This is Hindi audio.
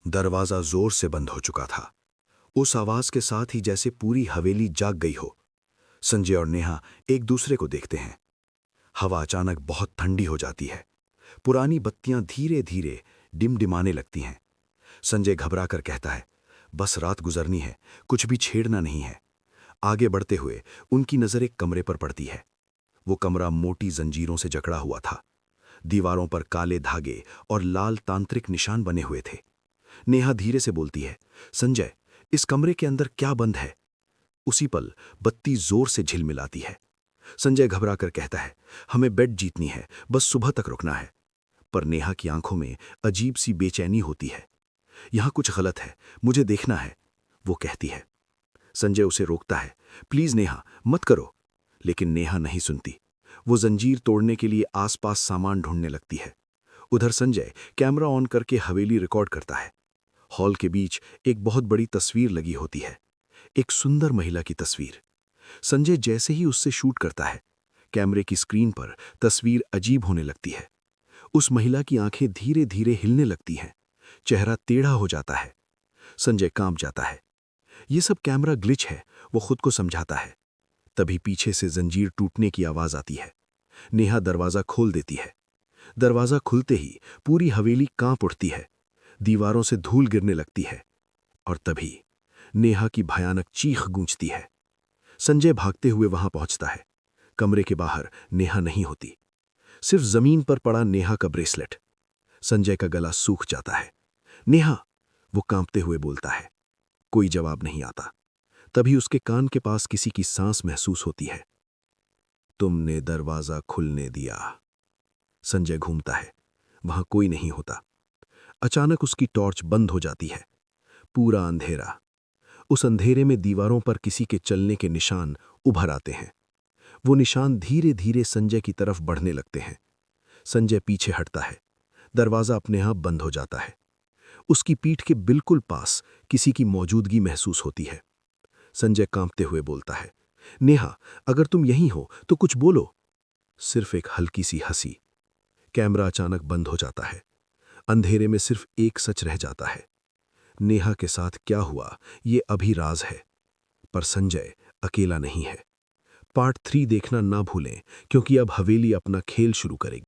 दरवाजा जोर से बंद हो चुका था। उस आवाज के साथ ही जैसे पूरी हवेली जाग गई हो। संजय और नेहा एक दूसरे को देखते हैं। हवा अचानक बहुत ठंडी हो जाती है। पुरानी बत्तियां धीरे धीरे डिमडिमाने लगती हैं। संजय घबरा कर कहता है, बस रात गुजरनी है, कुछ भी छेड़ना नहीं है। आगे बढ़ते हुए उनकी नजर एक कमरे पर पड़ती है। वो कमरा मोटी जंजीरों से जकड़ा हुआ था। दीवारों पर काले धागे और लाल तांत्रिक निशान बने हुए थे। नेहा धीरे से बोलती है, संजय, इस कमरे के अंदर क्या बंद है? उसी पल बत्ती जोर से झिलमिलाती है। संजय घबरा कर कहता है, हमें बेड जीतनी है, बस सुबह तक रुकना है। पर नेहा की आंखों में अजीब सी बेचैनी होती है। यहां कुछ गलत है, मुझे देखना है, वो कहती है। संजय उसे रोकता है, प्लीज नेहा, मत करो। लेकिन नेहा नहीं सुनती। वो जंजीर तोड़ने के लिए आसपास सामान ढूंढने लगती है। उधर संजय कैमरा ऑन करके हवेली रिकॉर्ड करता है। हॉल के बीच एक बहुत बड़ी तस्वीर लगी होती है, एक सुंदर महिला की तस्वीर। संजय जैसे ही उससे शूट करता है, कैमरे की स्क्रीन पर तस्वीर अजीब होने लगती है। उस महिला की आंखें धीरे धीरे हिलने लगती हैं, चेहरा टेढ़ा हो जाता है। संजय कांप जाता है। ये सब कैमरा ग्लिच है, वो खुद को समझाता है। तभी पीछे से जंजीर टूटने की आवाज आती है। नेहा दरवाजा खोल देती है। दरवाजा खुलते ही पूरी हवेली कांप उठती है। दीवारों से धूल गिरने लगती है। और तभी नेहा की भयानक चीख गूंजती है। संजय भागते हुए वहां पहुंचता है। कमरे के बाहर नेहा नहीं होती, सिर्फ जमीन पर पड़ा नेहा का ब्रेसलेट। संजय का गला सूख जाता है। नेहा, वो कांपते हुए बोलता है। कोई जवाब नहीं आता। तभी उसके कान के पास किसी की सांस महसूस होती है। तुमने दरवाजा खुलने दिया। संजय घूमता है, वहां कोई नहीं होता। अचानक उसकी टॉर्च बंद हो जाती है। पूरा अंधेरा। उस अंधेरे में दीवारों पर किसी के चलने के निशान उभर आते हैं। वो निशान धीरे धीरे संजय की तरफ बढ़ने लगते हैं। संजय पीछे हटता है। दरवाजा अपने आप बंद हो जाता है। उसकी पीठ के बिल्कुल पास किसी की मौजूदगी महसूस होती है। संजय कांपते हुए बोलता है, नेहा, अगर तुम यहीं हो तो कुछ बोलो। सिर्फ एक हल्की सी हंसी। कैमरा अचानक बंद हो जाता है। अंधेरे में सिर्फ एक सच रह जाता है। नेहा के साथ क्या हुआ ये अभी राज है। पर संजय अकेला नहीं है। पार्ट 3 देखना ना भूलें, क्योंकि अब हवेली अपना खेल शुरू करेगी।